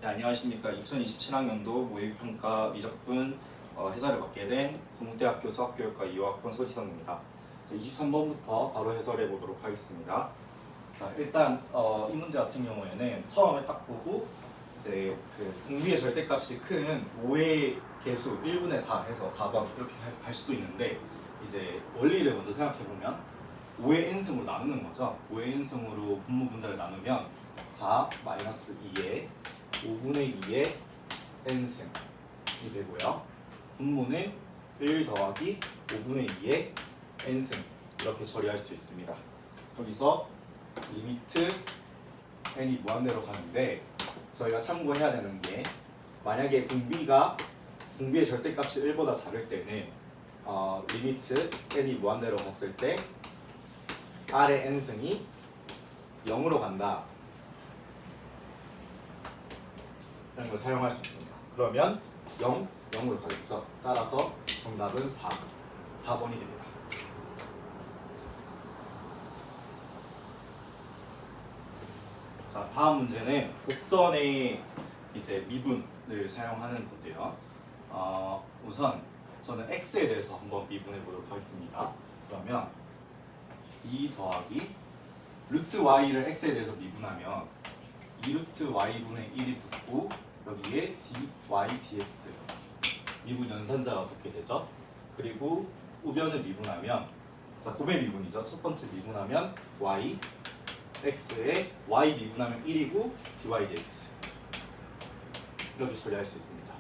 네, 안녕하십니까. 2027학년도 모의평가 미적분 해설을 맡게 된 동국대학교 수학교육과 2호학번 소지성입니다. 23번부터 바로 해설해 보도록 하겠습니다. 자, 일단 이 문제 같은 경우에는 처음에 딱 보고 이제 그 공비의 절대값이 큰 5의 개수 1분의 4 해서 4번 이렇게 갈 수도 있는데, 이제 원리를 먼저 생각해 보면 5의 n승으로 나누는 거죠. 5의 n승으로 분모 분자를 나누면 4 마이너스 2의 5분의 2의 n승이 되고요. 분모는 1 더하기 5분의 2의 n승 이렇게 처리할 수 있습니다. 여기서 리미트 n이 무한대로 가는데, 저희가 참고해야 되는 게, 만약에 공비의 절대값이 1보다 작을 때는 리미트 n이 무한대로 갔을 때 r의 n승이 0으로 간다 이런 걸 사용할 수 있습니다. 그러면 0으로 가겠죠. 따라서 정답은 4번이 됩니다. 자, 다음 문제는 곡선의 이제 미분을 사용하는 건데요. 우선 저는 x에 대해서 한번 미분해 보도록 하겠습니다. 그러면 2 더하기 루트 y를 x에 대해서 미분하면 2루트 y분의 1이 붙고 여기에 dy dx 미분 연산자가 붙게 되죠. 그리고 우변을 미분하면, 자, 곱의 미분이죠. 첫 번째 미분하면 y x에 y 미분하면 1이고 dy dx 이렇게 처리할 수 있습니다.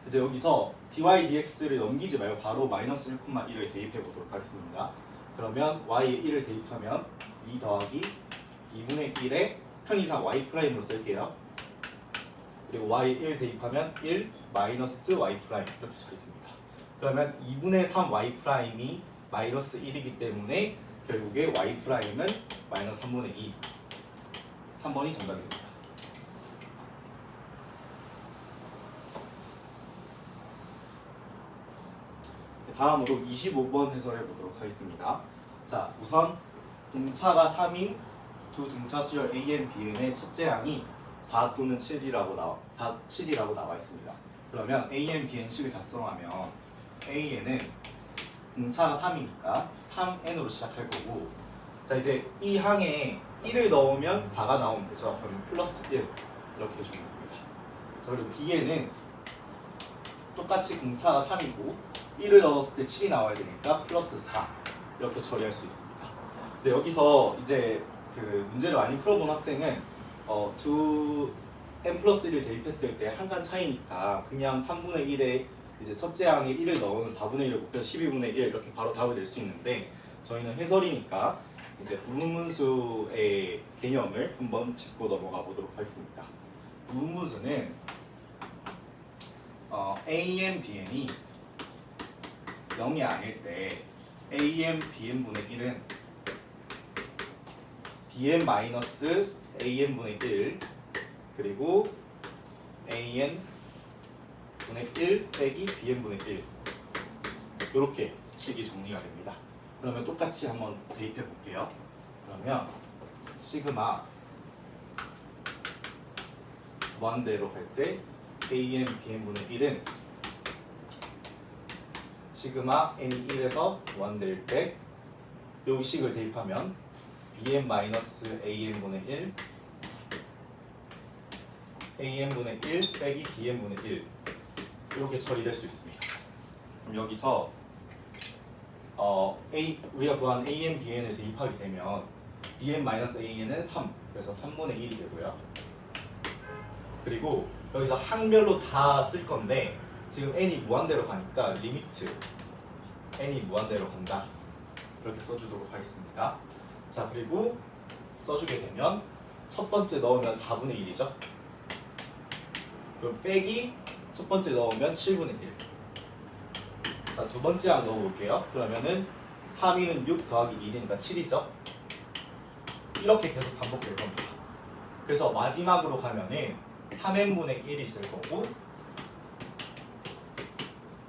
이제 여기서 dy dx를 넘기지 말고 바로 마이너스 1,1을 대입해 보도록 하겠습니다. 그러면 y에 1을 대입하면 2 더하기 2분의 1에 편의상 y'으로 쓸게요. 그리고 y에 1 대입하면 1 마이너스 y' 이렇게 처리됩니다. 그러면 2분의 3 y'이 마이너스 1이기 때문에 결국에 y''은 마이너스 3분의 2 3번이 정답입니다. 다음으로 25번 해설해 보도록 하겠습니다. 자, 우선 등차가 3인 두 등차 수열 a, n, bn의 첫째 항이 4 또는 7이라고 나와 있습니다. 그러면 a, n, b, n 식을 작성하면 a는 등차가 3이니까 3n으로 시작할 거고, 자, 이제 이 항에 1을 넣으면 4가 나오면 되죠. 그러면 플러스 1 이렇게 해주는 겁니다. 자, 그리고 b에는 똑같이 등차가 3이고 1을 넣었을 때 7이 나와야 되니까 플러스 4 이렇게 처리할 수 있습니다. 근데 여기서 이제 그 문제를 많이 풀어본 학생은 두 n 플러스 1을 대입했을 때 한 칸 차이니까 그냥 3분의 1에 이제 첫째 항에 1을 넣은 4분의 1을 곱해서 12분의 1 이렇게 바로 답을 낼 수 있는데, 저희는 해설이니까 이제 부분분수의 개념을 한번 짚고 넘어가 보도록 하겠습니다. 부분분수는 a,n, bn이 0이 아닐 때 a,n, bn분의 1은 bn 마이너스 a,n분의 1 그리고 a,n 분의 1 빼기 bn분의 1 이렇게 식이 정리가 됩니다. 그러면 똑같이 한번 대입해 볼게요. 그러면 시그마 무한대로 갈 때 a,n, bn분의 1은 시그마 n이 1에서 무한대일 때 이 식을 대입하면 bn 마이너스 a,n분의 1 a,n분의 1 빼기 bn분의 1 이렇게 처리될 수 있습니다. 그럼 여기서 우리가 구한 a,n, bn을 대입하게 되면 bn 마이너스 a,n은 3, 그래서 3분의 1이 되고요. 그리고 여기서 항별로 다 쓸 건데 지금 n이 무한대로 가니까 리미트 n이 무한대로 간다 이렇게 써주도록 하겠습니다. 자, 그리고 써주게 되면 첫 번째 넣으면 4분의 1이죠. 그리고 빼기 첫 번째 넣으면 7분의 1. 자, 두 번째 항 넣어볼게요. 그러면은 3위는 6 더하기 1이니까 7이죠. 이렇게 계속 반복될 겁니다. 그래서 마지막으로 가면은 3n분의 1이 있을 거고,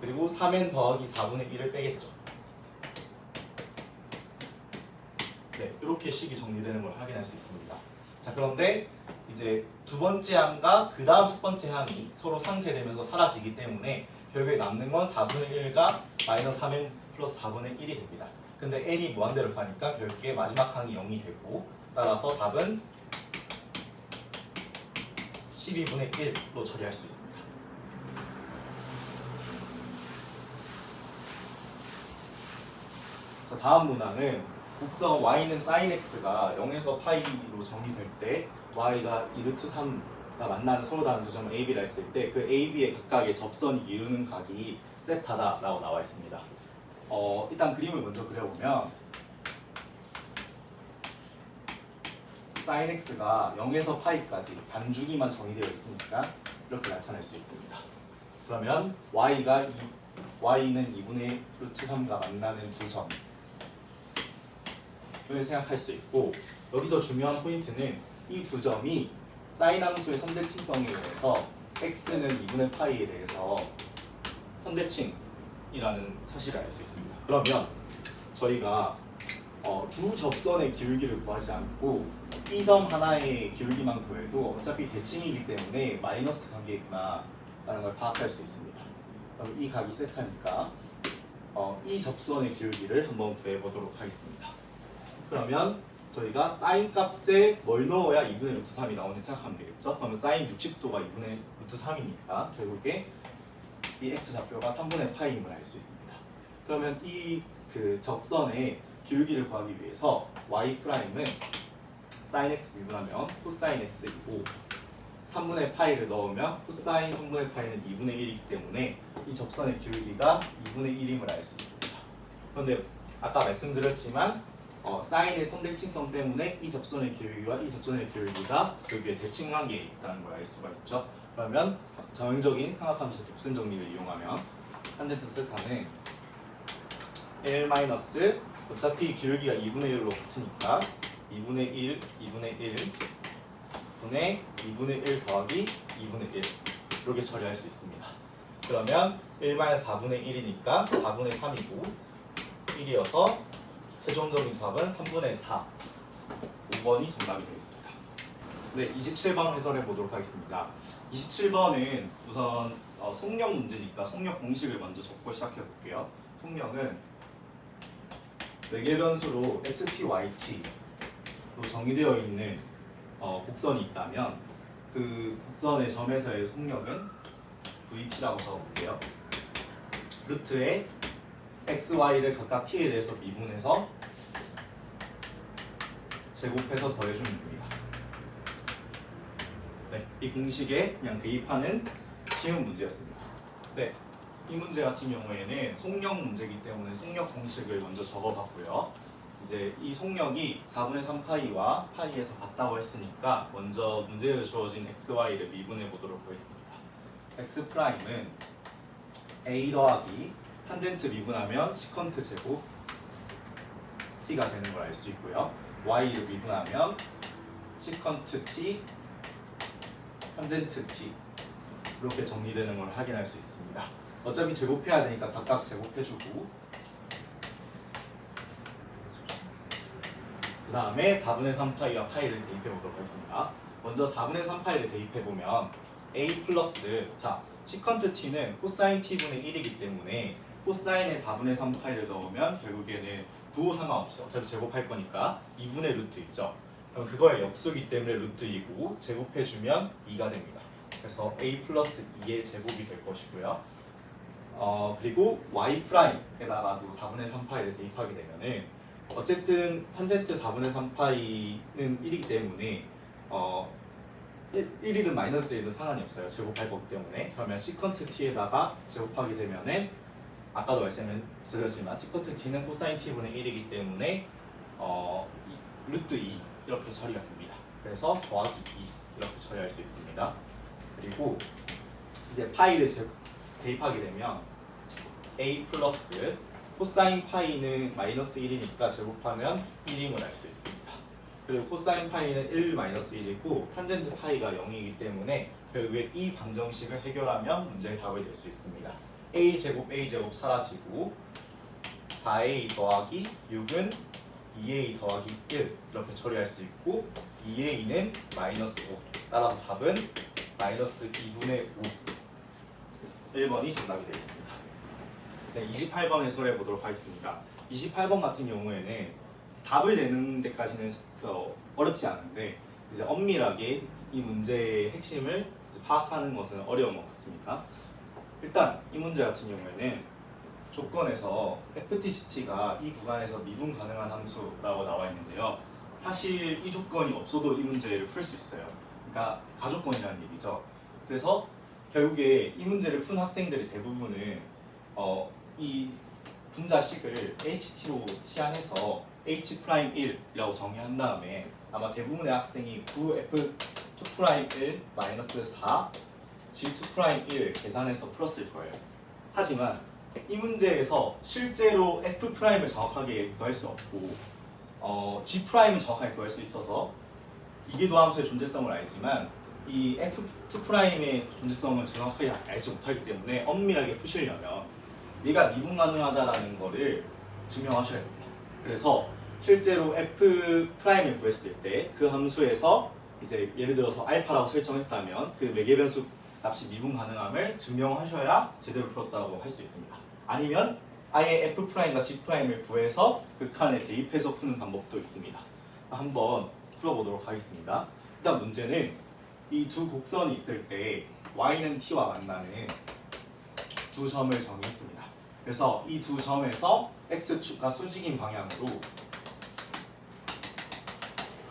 그리고 3n 더하기 4분의 1을 빼겠죠. 네, 이렇게 식이 정리되는 걸 확인할 수 있습니다. 자, 그런데 이제 두 번째 항과 그 다음 첫 번째 항이 서로 상쇄되면서 사라지기 때문에 결국에 남는 건 4분의 1과 마이너스 3n 플러스 4분의 1이 됩니다. 근데 n이 무한대로 가니까 결국에 마지막 항이 0이 되고, 따라서 답은 12분의 1로 처리할 수 있습니다. 자, 다음 문항은 곡선 y는 sin x가 0에서 파이로 정리될 때 y가 2루트3가 만나는 서로 다른 두 점을 AB라 했을 때 그 AB의 각각의 접선이 이루는 각이 세타다라고 나와 있습니다. 일단 그림을 먼저 그려보면 sin x가 0에서 파이까지 반주기만 정의되어 있으니까 이렇게 나타낼 수 있습니다. 그러면 y는 2분의 루트 3과 만나는 두 점을 생각할 수 있고, 여기서 중요한 포인트는 이 두 점이 사인 함수의 선대칭성에 의해서 x는 2분의 파이에 대해서 선대칭이라는 사실을 알 수 있습니다. 그러면 저희가 두 접선의 기울기를 구하지 않고 이 점 하나의 기울기만 구해도 어차피 대칭이기 때문에 마이너스 관계구나 라는 걸 파악할 수 있습니다. 그럼 이 각이 세타니까 이 접선의 기울기를 한번 구해보도록 하겠습니다. 그러면 저희가 사인 값에 뭘 넣어야 2분의 루트 3이 나오는지 생각하면 되겠죠? 그러면 사인 60도가 2분의 루트 3이니까 결국에 이 x좌표가 3분의 파이임을 알 수 있습니다. 그러면 이 그 접선의 기울기를 구하기 위해서 y''은 sin x 미분하면 코사인 x이고 3분의 파이를 넣으면 코사인 3분의 파이는 2분의 1이기 때문에 이 접선의 기울기가 2분의 1임을 알 수 있습니다. 그런데 아까 말씀드렸지만 사인의 선대칭성 때문에 이 접선의 기울기와 이 접선의 기울기가 여기에 대칭 관계에 있다는 걸 알 수가 있죠. 그러면 정형적인 삼각함수 곱셈 정리를 이용하면 탄젠트 세타는 1 마이너스 어차피 기울기가 2분의 1로 붙으니까 2분의 1, 2분의 1 분의 2분의 1 더하기 2분의 1 이렇게 처리할 수 있습니다. 그러면 1 마이너스 4분의 1이니까 4분의 3이고 1이어서 최종적인 답은 3분의 4 5번이 정답이 되겠습니다. 네, 27번 해설해 보도록 하겠습니다. 27번은 우선 속력 문제니까 속력 공식을 먼저 적고 시작해 볼게요. 속력은 외계 변수로 xt, yt로 정의되어 있는 곡선이 있다면 그 곡선의 점에서의 속력은 vt라고 적어볼게요. 루트에 x, y를 각각 t에 대해서 미분해서 제곱해서 더해주면 됩니다. 네, 이 공식에 그냥 대입하는 쉬운 문제였습니다. 네, 이 문제 같은 경우에는 속력 문제이기 때문에 속력 공식을 먼저 적어봤고요. 이제 이 속력이 4분의 3파이와 파이에서 같다고 했으니까 먼저 문제에 주어진 x, y를 미분해 보도록 하겠습니다. x'은 a 더하기 탄젠트 미분하면 시컨트 제곱 t가 되는 걸 알 수 있고요. y를 미분하면 시컨트 t 탄젠트 t 이렇게 정리되는 걸 확인할 수 있습니다. 어차피 제곱해야 되니까 각각 제곱해주고 그 다음에 4분의 3파이와 파이를 대입해 보도록 하겠습니다. 먼저 4분의 3파이를 대입해 보면 a 플러스 자 시컨트 t는 코사인 t분의 1이기 때문에 코사인에 4분의 3파이를 넣으면 결국에는 부호 상관없이 어차피 제곱할 거니까 2분의 루트이죠. 그럼 그거의 역수기 때문에 루트이고 제곱해주면 2가 됩니다. 그래서 a 플러스 2의 제곱이 될 것이고요. 그리고 y'에다가도 4분의 3파이를 대입하게 되면은 어쨌든 탄젠트 4분의 3파이는 1이기 때문에 1이든 마이너스 1이든 상관이 없어요. 제곱할 거기 때문에. 그러면 시컨트 t에다가 제곱하게 되면은 아까도 말씀드렸지만 시컨트 t는 코사인 t분의 1이기 때문에 루트 2 이렇게 처리가 됩니다. 그래서 더하기 2 이렇게 처리할 수 있습니다. 그리고 이제 파이를 대입하게 되면 a 플러스 코사인 파이는 마이너스 1이니까 제곱하면 1임을 알 수 있습니다. 그리고 코사인 파이는 1 마이너스 1이고 탄젠트 파이가 0이기 때문에 결국에 이 방정식을 해결하면 문제의 답이 될 수 있습니다. a 제곱 사라지고 4a 더하기 6은 2a 더하기 1 이렇게 처리할 수 있고 2a는 마이너스 5 따라서 답은 마이너스 2분의 5. 1번이 정답이 되겠습니다. 네, 28번 해설해 보도록 하겠습니다. 28번 같은 경우에는 답을 내는 데까지는 어렵지 않은데 이제 엄밀하게 이 문제의 핵심을 파악하는 것은 어려운 것 같습니다. 일단 이 문제 같은 경우에는 조건에서 FTCT가 이 구간에서 미분 가능한 함수라고 나와 있는데요. 사실 이 조건이 없어도 이 문제를 풀 수 있어요. 그러니까 가조건이라는 얘기죠. 그래서 결국에 이 문제를 푼 학생들의 대부분은 이 분자식을 HT로 치환해서 H'1이라고 정의한 다음에 아마 대부분의 학생이 9F2'1 마이너스 4 G2'1 계산해서 풀었을 거예요. 하지만 이 문제에서 실제로 F'을 정확하게 구할 수 없고 G'을 정확하게 구할 수 있어서 이계도함수의 존재성을 알지만 이 F2'의 존재성을 정확하게 알지 못하기 때문에 엄밀하게 푸시려면 얘가 미분 가능하다라는 거를 증명하셔야 됩니다. 그래서 실제로 F'을 구했을 때 그 함수에서 이제 예를 들어서 알파라고 설정했다면 그 매개변수 값이 미분 가능함을 증명하셔야 제대로 풀었다고 할 수 있습니다. 아니면 아예 F'과 G'을 구해서 극한에 대입해서 푸는 방법도 있습니다. 한번 풀어보도록 하겠습니다. 일단 문제는 이 두 곡선이 있을 때 y는 t와 만나는 두 점을 정의했습니다. 그래서 이 두 점에서 x축과 수직인 방향으로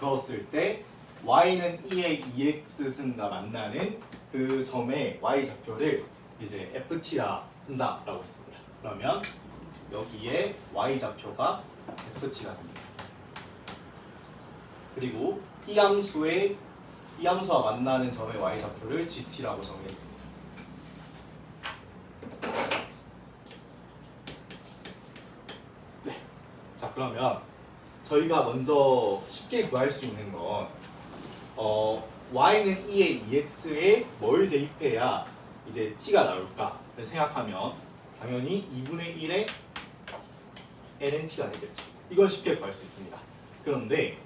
그었을 때 y는 2의 2x승과 만나는 그 점의 y좌표를 이제 ft라 한다라고 했습니다. 그러면 여기에 y좌표가 ft가 됩니다. 그리고 이 함수와 만나는 점의 y좌표를 gt라고 정의했습니다. 네. 자, 그러면 저희가 먼저 쉽게 구할 수 있는 건 y는 2의 2x에 뭘 대입해야 이제 t가 나올까를 생각하면 당연히 2분의 1의 lnt가 되겠죠. 이건 쉽게 구할 수 있습니다. 그런데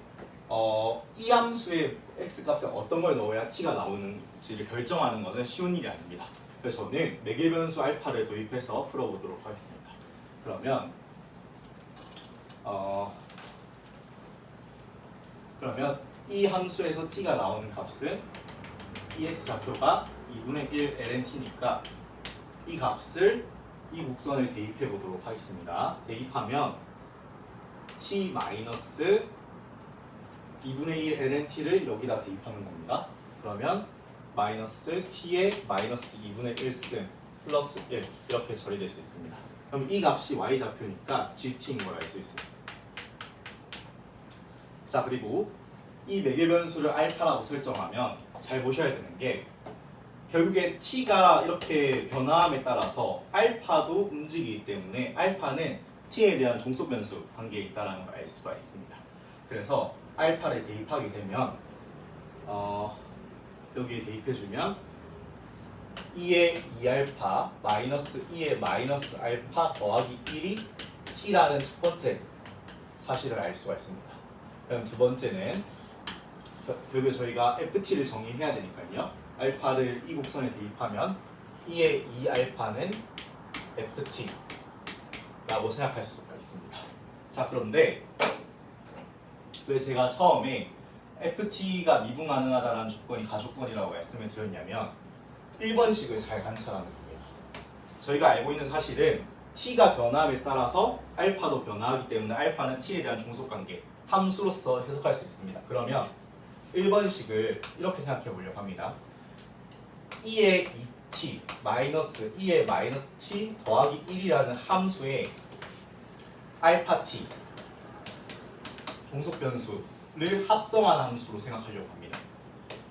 이 함수의 x값에 어떤 걸 넣어야 t가 나오는지를 결정하는 것은 쉬운 일이 아닙니다. 그래서 저는 매개변수 알파를 도입해서 풀어보도록 하겠습니다. 그러면 이 함수에서 t가 나오는 값은 이 x좌표가 2분의 1 lnt니까 이 값을 이 곡선에 대입해 보도록 하겠습니다. 대입하면 t 마이너스 2분의 1 lnt를 여기다 대입하는 겁니다. 그러면 마이너스 t의 마이너스 2분의 1승 플러스 1 이렇게 처리될 수 있습니다. 그럼 이 값이 y좌표니까 gt인 걸 알 수 있습니다. 자, 그리고 이 매개변수를 알파라고 설정하면 잘 보셔야 되는 게 결국에 t가 이렇게 변화함에 따라서 알파도 움직이기 때문에 알파는 t에 대한 종속변수 관계에 있다는 걸 알 수가 있습니다. 그래서 알파를 대입하게 되면 여기에 대입해주면 2의 2알파 마이너스 2의 마이너스 알파 더하기 1이 t라는 첫 번째 사실을 알 수가 있습니다. 그럼 두 번째는 결국에 저희가 ft를 정의해야 되니까요. 알파를 이 곡선에 대입하면 2의 2알파는 ft라고 생각할 수가 있습니다. 자, 그런데 왜 제가 처음에 ft가 미분 가능하다는 조건이 가조건이라고 말씀을 드렸냐면 1번식을 잘 관찰하는 거예요. 저희가 알고 있는 사실은 t가 변함에 따라서 알파도 변화하기 때문에 알파는 t에 대한 종속관계 함수로서 해석할 수 있습니다. 그러면 1번식을 이렇게 생각해 보려고 합니다. 2의 2t 마이너스 2의 마이너스 t 더하기 1이라는 함수의 알파 t 종속 변수를 합성한 함수로 생각하려고 합니다.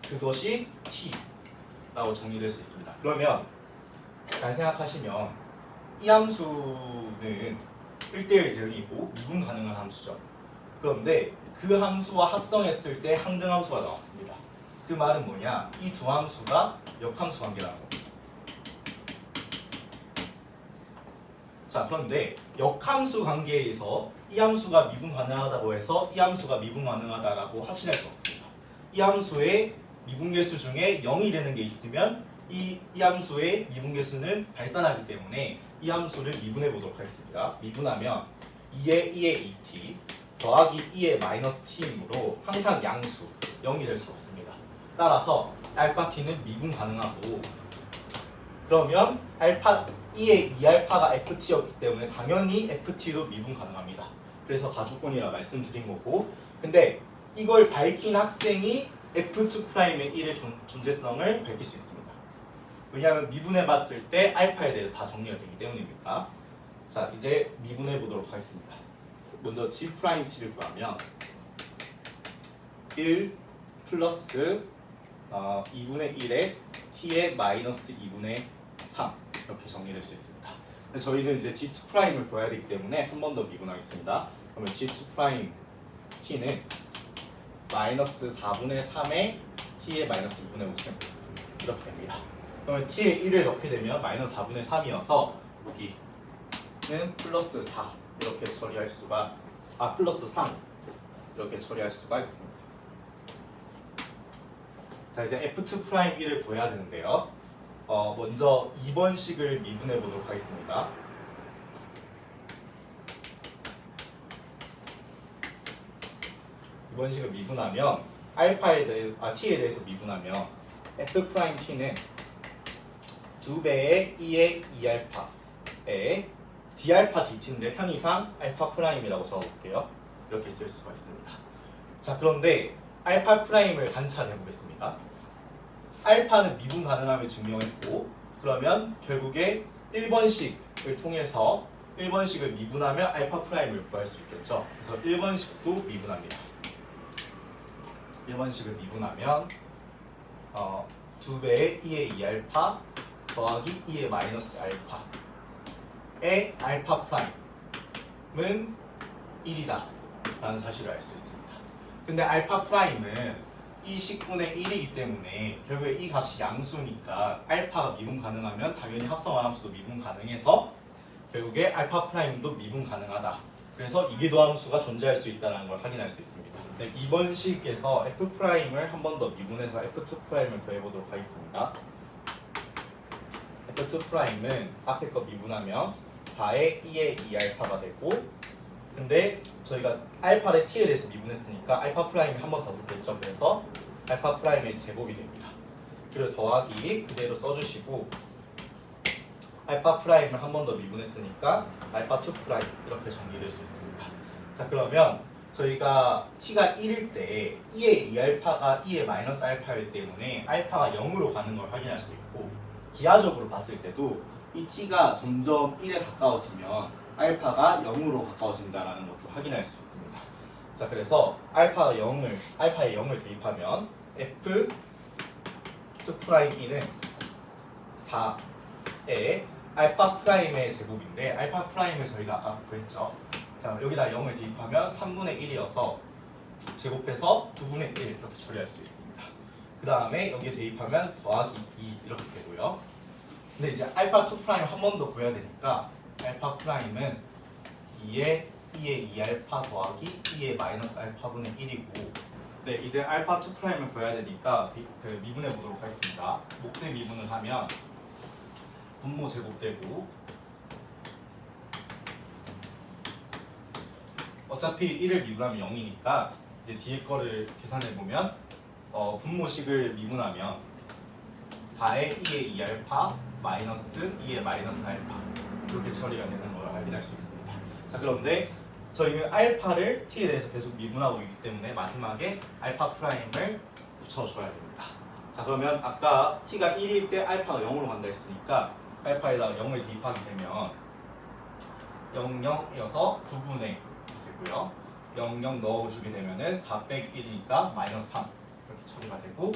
그것이 t라고 정리될 수 있습니다. 그러면 잘 생각하시면 이 함수는 1대1 대응이고 미분 가능한 함수죠. 그런데 그 함수와 합성했을 때 항등함수가 나왔습니다. 그 말은 뭐냐? 이 두 함수가 역함수 관계라는 겁니다. 자, 그런데 역함수 관계에서 이 함수가 미분 가능하다고 해서 이 함수가 미분 가능하다라고 확신할 수 없습니다. 이 함수의 미분계수 중에 0이 되는 게 있으면 이 함수의 미분계수는 발산하기 때문에 이 함수를 미분해 보도록 하겠습니다. 미분하면 2의 2의 2t 더하기 2의 마이너스 t이므로 항상 양수 0이 될 수 없습니다. 따라서 알파 t는 미분 가능하고, 그러면 알파 2의 2알파가 ft였기 때문에 당연히 ft도 미분 가능합니다. 그래서 가주권이라 말씀드린 거고, 근데 이걸 밝힌 학생이 f2'의 1의 존재성을 밝힐 수 있습니다. 왜냐하면 미분해 봤을 때 알파에 대해서 다 정리가 되기 때문입니다. 자, 이제 미분해 보도록 하겠습니다. 먼저 g't를 구하면 1 플러스 2분의 1에 t의 마이너스 2분의 3 이렇게 정리될 수 있습니다. 근데 저희는 이제 g2'을 구해야 되기 때문에 한 번 더 미분하겠습니다. 그러면 g2' t는 마이너스 4분의 3에 t의 마이너스 2분의 5승 이렇게 됩니다. 그러면 t에 1을 넣게 되면 마이너스 4분의 3이어서 여기는 플러스 4 이렇게 처리할 수가, 플러스 3 이렇게 처리할 수가 있습니다. 자, 이제 f2'1을 구해야 되는데요. 먼저 2번 식을 미분해 보도록 하겠습니다. 이번 식을 미분하면 t에 대해서 미분하면 f'(t는 2배의 2의 2알파에 d알파 dt인데 편의상 알파 프라임이라고 적어볼게요. 이렇게 쓸 수가 있습니다. 자, 그런데 알파 프라임을 관찰해 보겠습니다. 알파는 미분 가능함을 증명했고, 그러면 결국에 1번식을 통해서 1번식을 미분하면 알파 프라임을 구할 수 있겠죠. 그래서 1번식도 미분합니다. 1번식을 미분하면 2배의 2의 2알파 더하기 2의 마이너스 알파의 알파 프라임은 1이다 라는 사실을 알 수 있습니다. 근데 알파 프라임은 이 식분의 1이기 때문에 결국에 이 값이 양수니까 알파가 미분 가능하면 당연히 합성한 함수도 미분 가능해서 결국에 알파 프라임도 미분 가능하다. 그래서 이기도함수가 존재할 수 있다는 걸 확인할 수 있습니다. 네, 이번 식에서 f 프라임을 한 번 더 미분해서 f2 프라임을 구해보도록 하겠습니다. f2 프라임은 앞에 거 미분하면 4의 2의 2알파가 되고, 근데 저희가 알파를 t에 대해서 미분했으니까 알파 프라임이 한 번 더 붙겠죠. 그래서 알파 프라임의 제곱이 됩니다. 그리고 더하기 그대로 써주시고, 알파 프라임을 한 번 더 미분했으니까 알파 2 프라임 이렇게 정리될 수 있습니다. 자, 그러면 저희가 t가 1일 때 2의 2알파가 2의 마이너스 알파이기 때문에 알파가 0으로 가는 걸 확인할 수 있고, 기하적으로 봤을 때도 이 t가 점점 1에 가까워지면 알파가 0으로 가까워진다는 것도 확인할 수 있습니다. 자, 그래서 알파에 0을 대입하면 f 2'1은 4에 알파 프라임의 제곱인데, 알파 프라임을 저희가 아까 구했죠. 자, 여기다 0을 대입하면 3분의 1이어서 제곱해서 9분의 1 이렇게 처리할 수 있습니다. 그 다음에 여기에 대입하면 더하기 2 이렇게 되고요. 근데 이제 알파 2 프라임 한 번 더 구해야 되니까 알파 프라임은 2의 2알파 더하기 2의 마이너스 알파분의 1이고, 네, 이제 알파 2 프라임을 구해야 되니까 미분해 보도록 하겠습니다. 몫의 미분을 하면 분모 제곱되고, 어차피 1을 미분하면 0이니까 이제 뒤에 거를 계산해 보면 분모식을 미분하면 4의 2의 2알파 마이너스 2의 마이너스 알파 이렇게 처리가 되는 걸 확인할 수 있습니다. 자, 그런데 저희는 알파를 t에 대해서 계속 미분하고 있기 때문에 마지막에 알파 프라임을 붙여줘야 됩니다. 자, 그러면 아까 t가 1일 때 알파가 0으로 간다 했으니까 알파에다가 0을 대입하게 되면 00이어서 9분의 되고요. 00 넣어주게 되면은 4 빼기 1이니까 마이너스 3 이렇게 처리가 되고,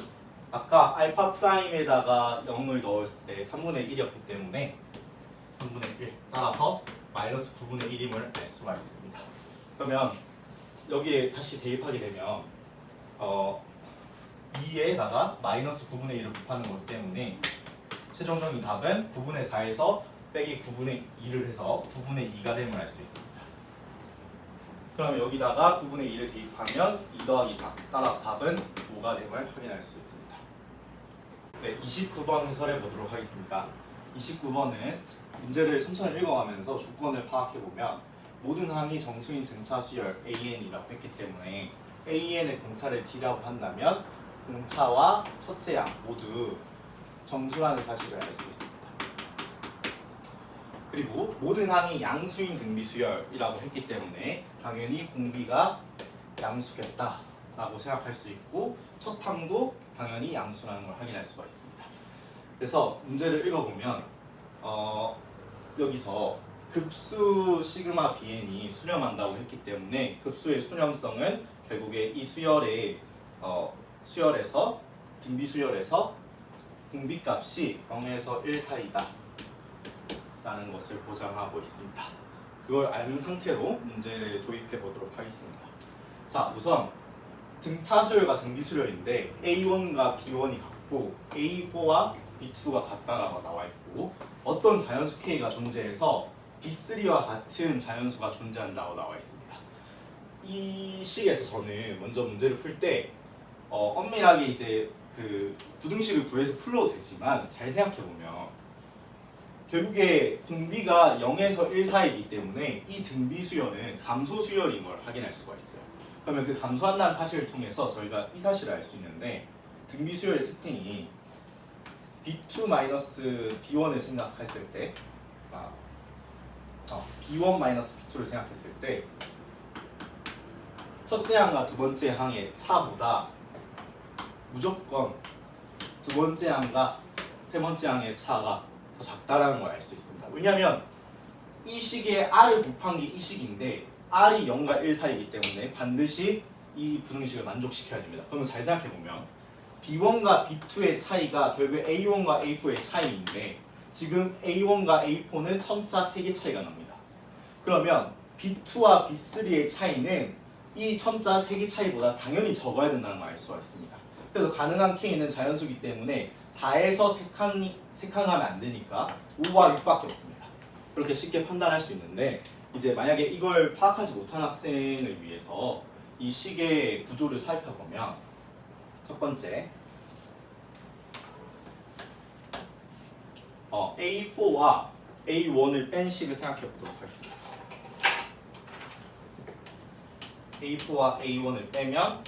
아까 알파 프라임에다가 0을 넣었을 때 3분의 1이었기 때문에 3분의 1 따라서 마이너스 9분의 1임을 알 수가 있습니다. 그러면 여기에 다시 대입하게 되면 2에다가 마이너스 9분의 1을 곱하는 거기 때문에 최종적인 답은 9분의 4에서 빼기 9분의 2를 해서 9분의 2가 됨을 알 수 있습니다. 그럼 여기다가 9분의 2를 대입하면 2 더하기 4 따라서 답은 5가 됨을 확인할 수 있습니다. 네, 29번 해설해 보도록 하겠습니다. 29번은 문제를 천천히 읽어가면서 조건을 파악해 보면 모든 항이 정수인 등차 수열 AN이라고 했기 때문에 AN의 공차를 D라고 한다면 공차와 첫째 항 모두 정수라는 사실을 알 수 있습니다. 그리고 모든 항이 양수인 등비 수열이라고 했기 때문에 당연히 공비가 양수겠다라고 생각할 수 있고 첫 항도 당연히 양수라는 걸 확인할 수가 있습니다. 그래서 문제를 읽어보면 여기서 급수 시그마 bn이 수렴한다고 했기 때문에 급수의 수렴성은 결국에 이 수열에서 등비 수열에서 공비값이 0에서 1 사이다 라는 것을 보장하고 있습니다. 그걸 아는 상태로 문제를 도입해 보도록 하겠습니다. 자, 우선 등차 수열과 등비 수열인데 A1과 B1이 같고 A4와 B2가 같다라고 나와 있고 어떤 자연수 K가 존재해서 B3와 같은 자연수가 존재한다고 나와 있습니다. 이 식에서 저는 먼저 문제를 풀 때 엄밀하게 이제 그 부등식을 구해서 풀러도 되지만 잘 생각해 보면 결국에 공비가 0에서 1 사이이기 때문에 이 등비 수열은 감소 수열인 걸 확인할 수가 있어요. 그러면 그 감소한다는 사실을 통해서 저희가 이 사실을 알 수 있는데 등비 수열의 특징이 B2-B1을 생각했을 때 B1-B2를 생각했을 때 첫째 항과 두 번째 항의 차보다 무조건 두 번째 항과 세 번째 항의 차가 더 작다라는 걸 알 수 있습니다. 왜냐하면 이 식의 R을 곱한 게 이 식인데 R이 0과 1 사이이기 때문에 반드시 이 부등식을 만족시켜야 됩니다. 그러면 잘 생각해보면 B1과 B2의 차이가 결국 A1과 A4의 차이인데 지금 A1과 A4는 첨자 3개 차이가 납니다. 그러면 B2와 B3의 차이는 이 첨자 3개 차이보다 당연히 적어야 된다는 걸 알 수가 있습니다. 그래서 가능한 K는 자연수이기 때문에 4에서 3칸하면 안 되니까 5와 6밖에 없습니다. 그렇게 쉽게 판단할 수 있는데 이제 만약에 이걸 파악하지 못한 학생을 위해서 이 식의 구조를 살펴보면 첫 번째 A4와 A1을 뺀 식을 생각해 보도록 하겠습니다. A4와 A1을 빼면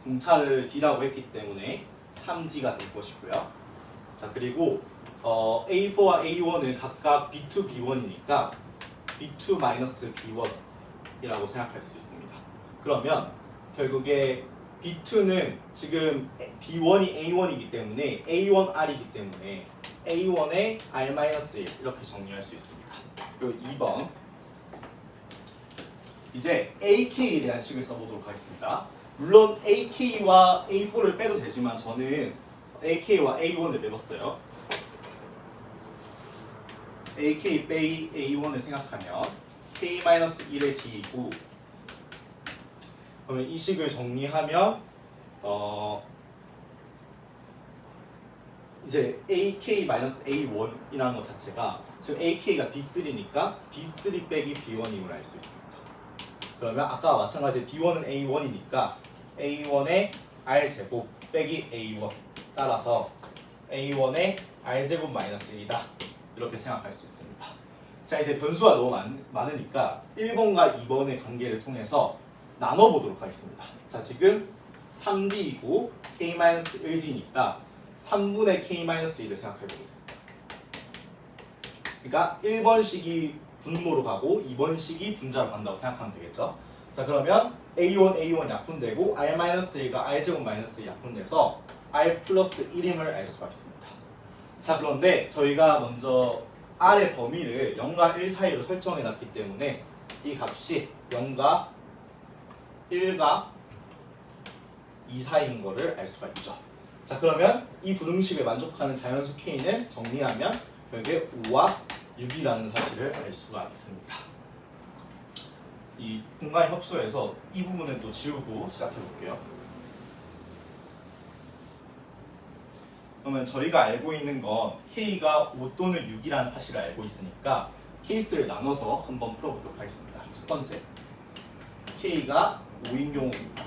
공차를 D라고 했기 때문에 3D가 될 것이고요. 자, 그리고 A4와 A1은 각각 B2, B1이니까 B2-B1이라고 생각할 수 있습니다. 그러면 결국에 B2는 지금 B1이 A1이기 때문에 A1R이기 때문에 A1의 R-1 이렇게 정리할 수 있습니다. 그리고 2번 이제 AK에 대한 식을 써보도록 하겠습니다. 물론 AK와 A4를 빼도 되지만 저는 AK와 A1을 빼봤어요. AK 빼기 A1을 생각하면 K-1의 D이고 그러면 이 식을 정리하면 이제 AK-A1이라는 것 자체가 지금 AK가 B3니까 B3 빼기 B1임을 알 수 있습니다. 그러면 아까와 마찬가지 B1은 A1이니까 A1의 R제곱 빼기 A1 따라서 A1의 R제곱 마이너스 1이다 이렇게 생각할 수 있습니다. 자, 이제 변수가 너무 많으니까 1번과 2번의 관계를 통해서 나눠보도록 하겠습니다. 자, 지금 3D이고 K-1D니까 3분의 K-1을 생각해 보겠습니다. 그러니까 1번식이 분모로 가고 2번식이 분자로 간다고 생각하면 되겠죠. 자, 그러면 A1 약분되고 R-1과 R제곱 마이너스 1 약분돼서 R 플러스 1임을 알 수가 있습니다. 자, 그런데 저희가 먼저 R의 범위를 0과 1 사이로 설정해 놨기 때문에 이 값이 0과 1과 2 사이인 거를 알 수가 있죠. 자, 그러면 이 부등식을 만족하는 자연수 K는 정리하면 결국에 5와 6이라는 사실을 알 수가 있습니다. 이 공간 협소에서 이 부분을 또 지우고 시작해 볼게요. 그러면 저희가 알고 있는 건 K가 5 또는 6이라는 사실을 알고 있으니까 케이스를 나눠서 한번 풀어보도록 하겠습니다. 첫 번째, K가 5인 경우입니다.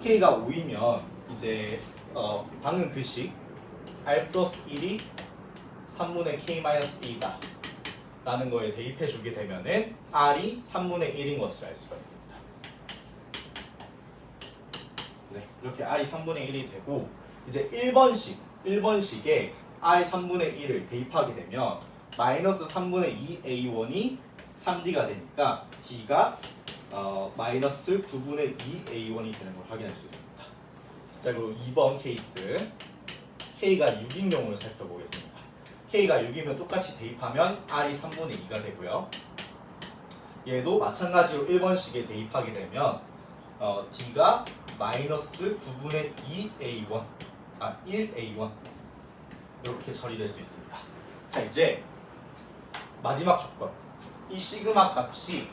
K가 5이면 이제 방금 그 식 r 플러스 1이 3분의 k 마이너스 2다 라는 거에 대입해 주게 되면은 r이 3분의 1인 것을 알 수가 있습니다. 네, 이렇게 r이 3분의 1이 되고 이제 1번식에 r 3분의 1을 대입하게 되면 마이너스 3분의 2a1이 3d가 되니까 d가 마이너스 9분의 2a1이 되는 걸 확인할 수 있습니다. 자, 그리고 2번 케이스 k가 6인 경우를 살펴보겠습니다. k가 6이면 똑같이 대입하면 r이 3분의 2가 되고요. 얘도 마찬가지로 1번식에 대입하게 되면 d가 마이너스 9분의 2a1 1a1 이렇게 처리될 수 있습니다. 자, 이제 마지막 조건, 이 시그마 값이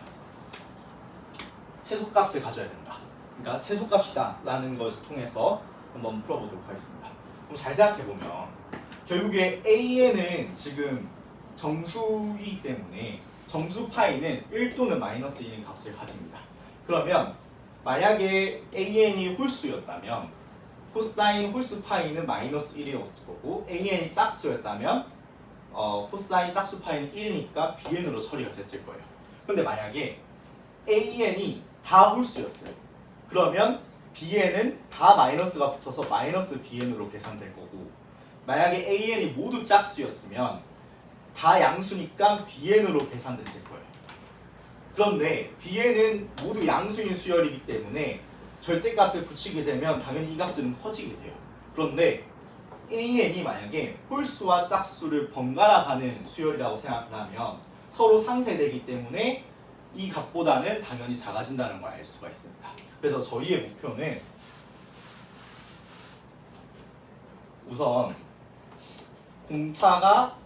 최소값을 가져야 된다. 그러니까 최소값이다 라는 것을 통해서 한번 풀어보도록 하겠습니다. 그럼 잘 생각해보면 결국에 AN은 지금 정수이기 때문에 정수 파이는 1 또는 마이너스 1인 값을 가집니다. 그러면 만약에 AN이 홀수였다면 코사인 홀수 파이는 마이너스 1이었을 거고 AN이 짝수였다면 코사인 짝수 파이는 1이니까 BN으로 처리가 됐을 거예요. 근데 만약에 AN이 다 홀수였어요. 그러면 BN은 다 마이너스가 붙어서 마이너스 BN으로 계산될 거고 만약에 AN이 모두 짝수였으면 다 양수니까 BN으로 계산됐을 거예요. 그런데 BN은 모두 양수인 수열이기 때문에 절대값을 붙이게 되면 당연히 이 값들은 커지게 돼요. 그런데 AN이 만약에 홀수와 짝수를 번갈아 가는 수열이라고 생각하면 서로 상쇄되기 때문에 이 값보다는 당연히 작아진다는 걸 알 수가 있습니다. 그래서 저희의 목표는 우선 공차가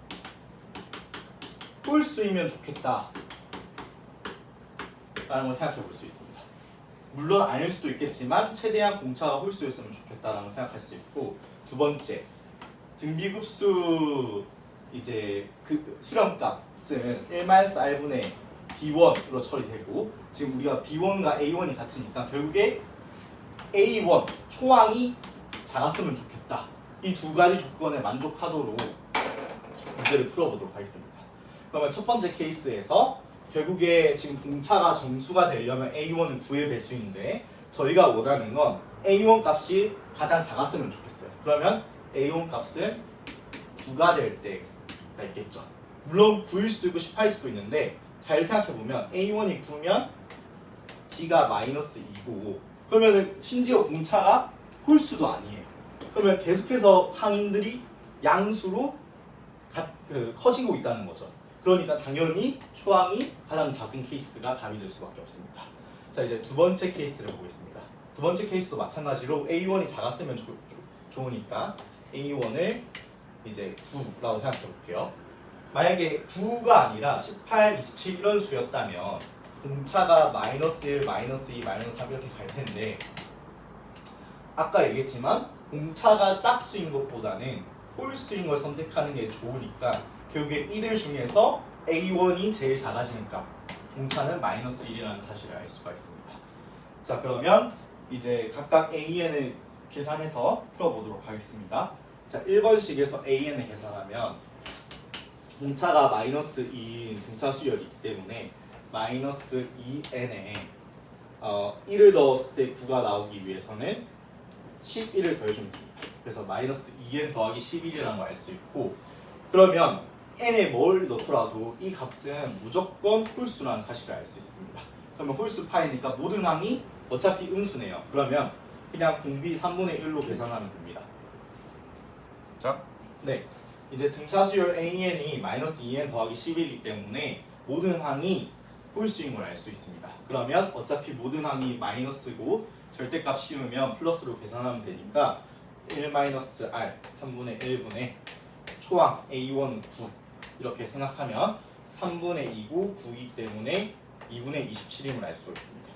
홀수이면 좋겠다 라는 걸 생각해 볼 수 있습니다. 물론 아닐 수도 있겠지만 최대한 공차가 홀수였으면 좋겠다라는 걸 생각할 수 있고, 두 번째 등비급수 이제 그 수렴값은 1-r분의 b1으로 처리되고 지금 우리가 b1과 a1이 같으니까 결국에 a1 초항이 작았으면 좋겠다. 이 두 가지 조건에 만족하도록 문제를 풀어보도록 하겠습니다. 그러면 첫 번째 케이스에서 결국에 지금 공차가 정수가 되려면 a1은 9의 배수인데 저희가 원하는 건 a1 값이 가장 작았으면 좋겠어요. 그러면 a1 값은 9가 될 때가 있겠죠. 물론 9일 수도 있고 18일 수도 있는데 잘 생각해보면 a1이 9면 d가 마이너스 2고 그러면 심지어 공차가 홀수도 아니에요. 그러면 계속해서 항인들이 양수로 커지고 있다는 거죠. 그러니까 당연히 초항이 가장 작은 케이스가 답이 될 수밖에 없습니다. 자, 이제 두 번째 케이스를 보겠습니다. 두 번째 케이스도 마찬가지로 a1이 작았으면 좋으니까 a1을 이제 9라고 생각해 볼게요. 만약에 9가 아니라 18, 27 이런 수였다면 공차가 마이너스 1, 마이너스 2, 마이너스 3 이렇게 갈 텐데 아까 얘기했지만 공차가 짝수인 것보다는 홀수인 걸 선택하는 게 좋으니까 결국에 이들 중에서 A1이 제일 작아지는 값, 공차는 마이너스 1이라는 사실을 알 수가 있습니다. 자, 그러면 이제 각각 AN을 계산해서 풀어보도록 하겠습니다. 자, 1번식에서 AN을 계산하면 공차가 마이너스 2인 등차 수열이기 때문에 마이너스 2n에 1을 넣었을 때 9가 나오기 위해서는 11을 더해주면 됩니다. 그래서 마이너스 2n 더하기 11이라는 걸 알 수 있고, 그러면 n에 뭘 넣더라도 이 값은 무조건 홀수라는 사실을 알 수 있습니다. 그러면 홀수 파이니까 모든 항이 어차피 음수네요. 그러면 그냥 공비 3분의 1로 계산하면 됩니다. 자, 네, 이제 등차 수열 AN이 마이너스 2n 더하기 11이기 때문에 모든 항이 홀수인 걸 알 수 있습니다. 그러면 어차피 모든 항이 마이너스고 절대값 씌우면 플러스로 계산하면 되니까 1-r 3분의 1분의 초항 a1 9 이렇게 생각하면 3분의 2고 9이기 때문에 2분의 27임을 알 수 있습니다.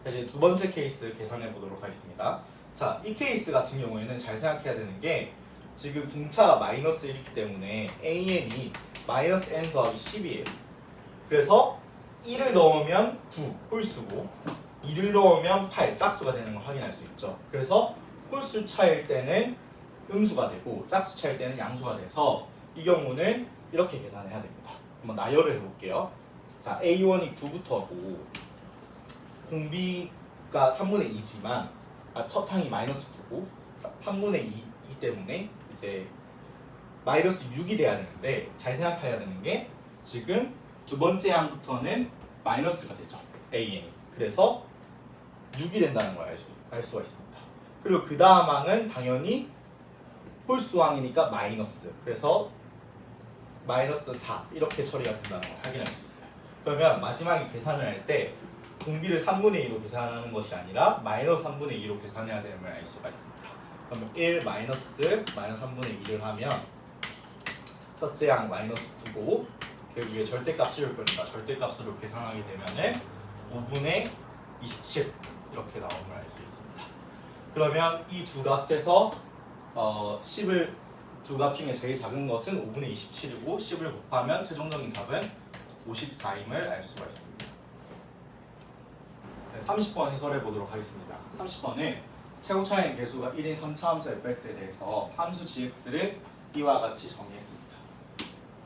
자, 이제 두 번째 케이스 계산해 보도록 하겠습니다. 자, 이 케이스 같은 경우에는 잘 생각해야 되는 게 지금 공차가 마이너스 1이기 때문에 AN이 마이너스 n 더하기 10이에요. 그래서 1을 넣으면 9 홀수고 2를 넣으면 8 짝수가 되는 걸 확인할 수 있죠. 그래서 홀수 차일 때는 음수가 되고 짝수차일 때는 양수가 돼서 이 경우는 이렇게 계산해야 됩니다. 한번 나열을 해볼게요. 자, A1이 9부터고 공비가 3분의 2지만 첫 항이 마이너스 9고 3분의 2 때문에 이제 마이너스 6이 돼야 되는데 잘 생각해야 되는 게 지금 두 번째 항부터는 마이너스가 되죠. AN이. 그래서 6이 된다는 걸 알 수가 있습니다. 그리고 그 다음 항은 당연히 홀수항이니까 마이너스. 그래서 마이너스 4 이렇게 처리가 된다는 걸 확인할 수 있어요. 그러면 마지막에 계산을 할 때 공비를 3분의 2로 계산하는 것이 아니라 마이너스 3분의 2로 계산해야 되는 걸 알 수가 있습니다. 그러면 1 마이너스 3분의 2를 하면 첫째 항 마이너스 9고 결국에 절대값 씌울 거니까 절대값으로 계산하게 되면은 5분의 27 이렇게 나오는 걸 알 수 있습니다. 그러면 이 두 값에서 10을 두 값 중에 제일 작은 것은 5분의 27이고 10을 곱하면 최종적인 답은 54임을 알 수가 있습니다. 네, 30번 해설해 보도록 하겠습니다. 30번은 최고차의 개수가 1인 3차함수 fx에 대해서 함수 gx를 이와 같이 정의했습니다.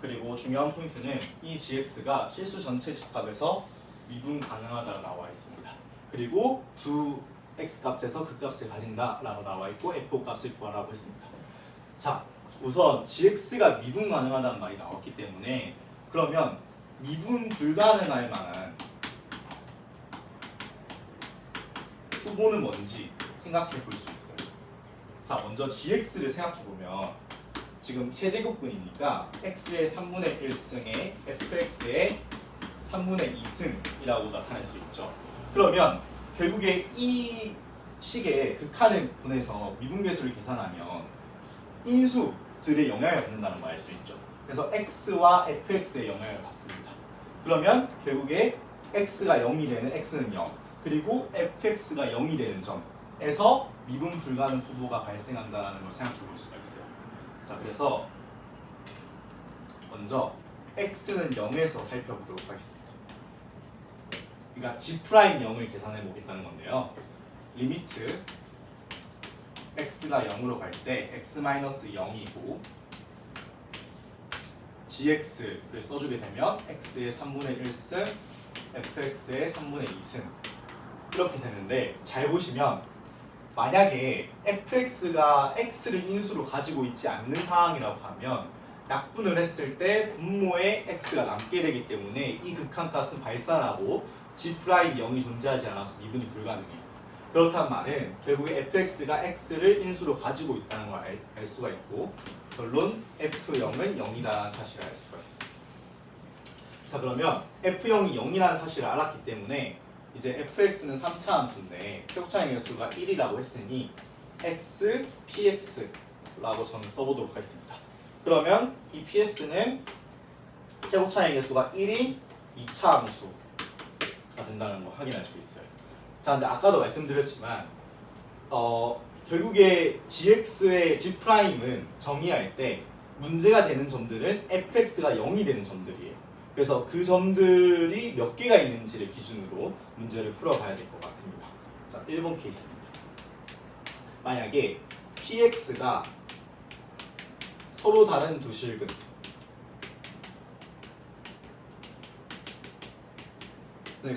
그리고 중요한 포인트는 이 gx가 실수 전체 집합에서 미분 가능하다고 나와 있습니다. 그리고 두 x값에서 극값을 가진다라고 나와 있고 f 값을 구하라고 했습니다. 자, 우선 gx가 미분 가능하다는 말이 나왔기 때문에 그러면 미분 불가능할 만한 후보는 뭔지 생각해 볼 수 있어요. 자, 먼저 gx를 생각해 보면 지금 세제곱근이니까 x의 3분의 1승에 fx의 3분의 2승이라고 나타낼 수 있죠. 그러면 결국에 이 식의 극한을 보내서 미분계수를 계산하면 인수들의 영향을 받는다는 걸 알 수 있죠. 그래서 x와 fx의 영향을 받습니다. 그러면 결국에 x가 0이 되는 x는 0 그리고 fx가 0이 되는 점에서 미분 불가능 후보가 발생한다는 걸 생각해 볼 수가 있어요. 자, 그래서 먼저 x는 0에서 살펴보도록 하겠습니다. 그러니까 g'0을 계산해 보겠다는 건데요. 리미트 x가 0으로 갈 때 x-0이고 gx를 써주게 되면 x의 3분의 1승 fx의 3분의 2승 이렇게 되는데 잘 보시면 만약에 fx가 x를 인수로 가지고 있지 않는 상황이라고 하면 약분을 했을 때 분모에 x가 남게 되기 때문에 이 극한값은 발산하고 g'0이 존재하지 않아서 미분이 불가능해요. 그렇단 말은 결국에 fx가 x를 인수로 가지고 있다는 걸 알 수가 있고 결론 f0은 0이라는 사실을 알 수가 있습니다. 자, 그러면 f0이 0이라는 사실을 알았기 때문에 이제 fx는 3차 함수인데 최고차의 개수가 1이라고 했으니 x, px라고 저는 써보도록 하겠습니다. 그러면 이 ps는 최고차의 개수가 1인 2차 함수가 된다는 걸 확인할 수 있어요. 자, 근데 아까도 말씀드렸지만 결국에 gx의 g'은 정의할 때 문제가 되는 점들은 fx가 0이 되는 점들이에요. 그래서 그 점들이 몇 개가 있는지를 기준으로 문제를 풀어봐야 될 것 같습니다. 자, 1번 케이스입니다. 만약에 px가 서로 다른 두 실근을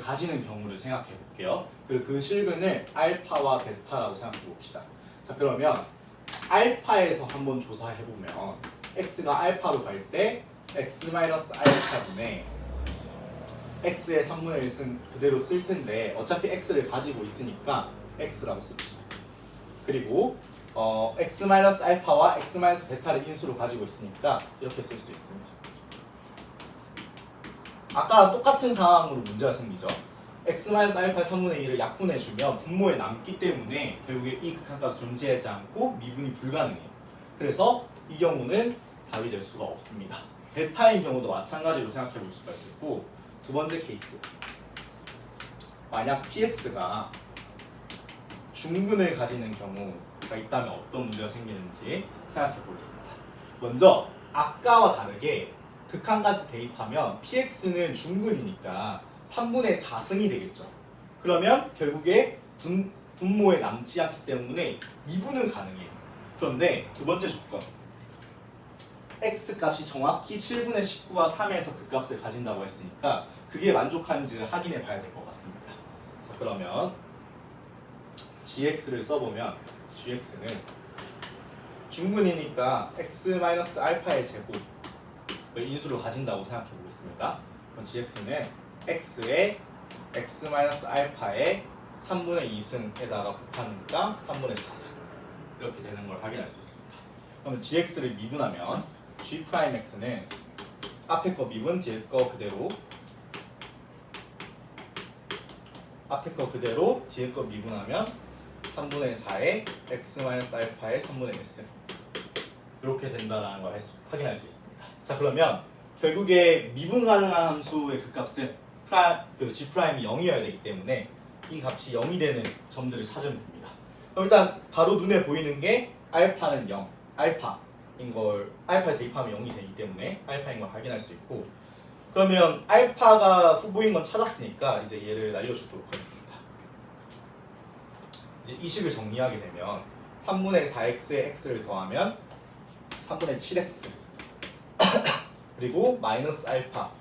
가지는 경우를 생각해 볼게요. 그리고 그 실근을 알파와 베타라고 생각해 봅시다. 자, 그러면 알파에서 한번 조사해 보면 x가 알파로 갈 때 x-알파분의 x의 3분의 1승 그대로 쓸 텐데 어차피 x를 가지고 있으니까 x라고 씁시다. 그리고 x-알파와 x-베타를 인수로 가지고 있으니까 이렇게 쓸 수 있습니다. 아까랑 똑같은 상황으로 문제가 생기죠. x-알파 3분의 2를 약분해주면 분모에 남기 때문에 결국에 이 극한값 존재하지 않고 미분이 불가능해요. 그래서 이 경우는 답이 될 수가 없습니다. 베타인 경우도 마찬가지로 생각해 볼 수가 있고 두 번째 케이스 만약 px가 중근을 가지는 경우가 있다면 어떤 문제가 생기는지 생각해 보겠습니다. 먼저 아까와 다르게 극한값을 대입하면 px는 중근이니까 3분의 4승이 되겠죠. 그러면 결국에 분모에 남지 않기 때문에 미분은 가능해요. 그런데 두 번째 조건, x 값이 정확히 7분의 19와 3에서 그 값을 가진다고 했으니까 그게 만족하는지를 확인해 봐야 될 것 같습니다. 자, 그러면 gx를 써보면 gx는 중근이니까 x-알파의 제곱을 인수로 가진다고 생각해 보겠습니다. 그럼 gx는 x의 x-알파의 3분의 2승에다가 곱하니까 3분의 4승 이렇게 되는 걸 확인할 수 있습니다. 그럼 gx를 미분하면 g'x는 앞에 거 미분 뒤에 거 그대로, 앞에 거 그대로 뒤에 거 미분하면 3분의 4의 x-알파의 3분의 1승 이렇게 된다는 걸 확인할 수 있습니다. 자, 그러면 결국에 미분 가능한 함수의 그 값은 g'이 0이어야 되기 때문에 이 값이 0이 되는 점들을 찾으면 됩니다. 그럼 일단 바로 눈에 보이는 게 알파는 0, 알파인 걸, 알파에 대입하면 0이 되기 때문에 알파인 걸 확인할 수 있고, 그러면 알파가 후보인 건 찾았으니까 이제 얘를 날려주도록 하겠습니다. 이제 이 식을 정리하게 되면 3분의 4x에 x를 더하면 3분의 7x 그리고 마이너스 알파는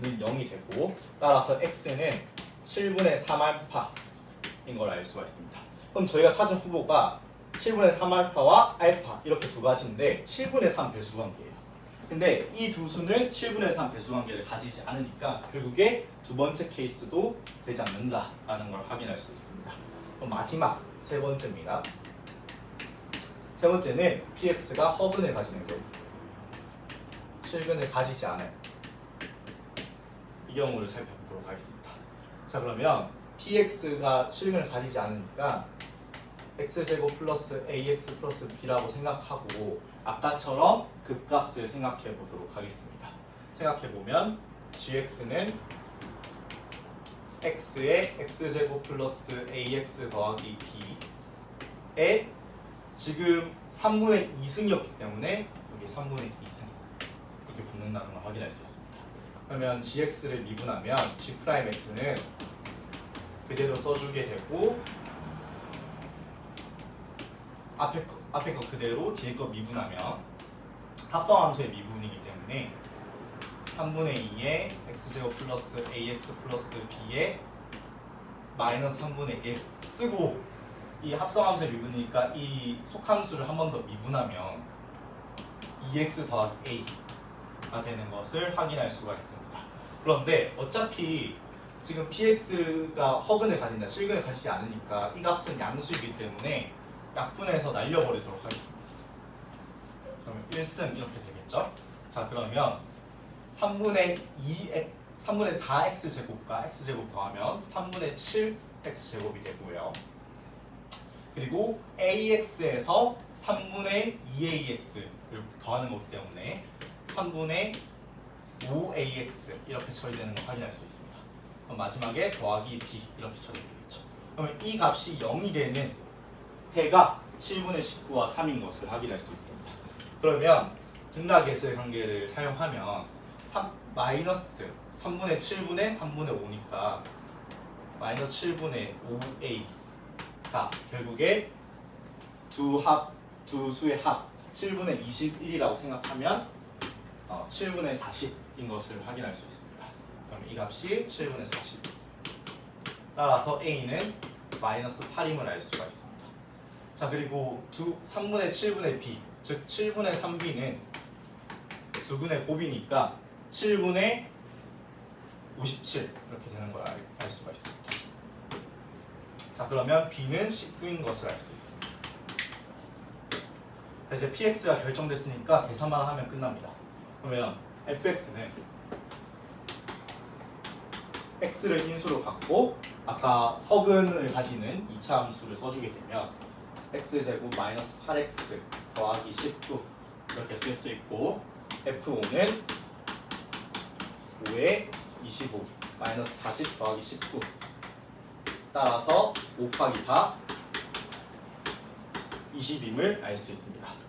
0이 되고, 따라서 x는 7분의 3알파인 걸 알 수가 있습니다. 그럼 저희가 찾은 후보가 7분의 3알파와 알파 이렇게 두 가지인데 7분의 3 배수관계예요. 근데 이 두 수는 7분의 3 배수관계를 가지지 않으니까 결국에 두 번째 케이스도 되지 않는다라는 걸 확인할 수 있습니다. 그럼 마지막 세 번째입니다. 세 번째는 px가 허근을 가지는 경우, 실근을 가지지 않아요. 이 경우를 살펴보도록 하겠습니다. 자, 그러면 px가 실근을 가지지 않으니까 x제곱 플러스 ax 플러스 b라고 생각하고 아까처럼 극값을 생각해 보도록 하겠습니다. 생각해 보면 gx는 x의 x제곱 플러스 ax 더하기 b에 지금 3분의 2승이었기 때문에 여기 3분의 2승 이렇게 붙는다는 걸 확인할 수 있습니다. 그러면 gx를 미분하면 g'x는 그대로 써주게 되고, 앞에 거 그대로 뒤에 거 미분하면 합성함수의 미분이기 때문에 3분의 2의 x제곱 플러스 ax 플러스 b에 마이너스 3분의 1 쓰고, 이 합성함수의 미분이니까 이 속함수를 한 번 더 미분하면 2x 더하기 a가 되는 것을 확인할 수가 있습니다. 그런데 어차피 지금 px가 허근을 가진다, 실근을 가지지 않으니까 이 값은 양수이기 때문에 약분해서 날려버리도록 하겠습니다. 그러면 1승 이렇게 되겠죠? 자, 그러면 3분의 4x제곱과 x제곱 더하면 3분의 7x제곱이 되고요. 그리고 ax에서 3분의 2ax를 더하는 거기 때문에 3분의 5ax 이렇게 처리되는 걸 확인할 수 있습니다. 그럼 마지막에 더하기 b 이렇게 처리되겠죠. 그러면 이 값이 0이 되는 해가 7분의 19와 3인 것을 확인할 수 있습니다. 그러면 등가계수의 관계를 사용하면 마이너스 3분의 7분의 3분의 5니까 마이너스 7분의 5a가 결국에 두 수의 합 7분의 21이라고 생각하면 7분의 40인 것을 확인할 수 있습니다. 그럼 이 값이 7분의 40. 따라서 a는 마이너스 8임을 알 수가 있습니다. 자, 그리고 3분의 7분의 b, 즉 7분의 3b는 두근의 곱이니까 7분의 57 이렇게 되는 걸 알 수가 있습니다. 자, 그러면 b는 19인 것을 알 수 있습니다. 이제 px가 결정됐으니까 계산만 하면 끝납니다. 그러면 fx는 x를 인수로 갖고 아까 허근을 가지는 2차 함수를 써주게 되면 x제곱 마이너스 8x 더하기 19 이렇게 쓸 수 있고, f5는 5에 25 마이너스 40 더하기 19 따라서 5 곱하기 4 20임을 알 수 있습니다.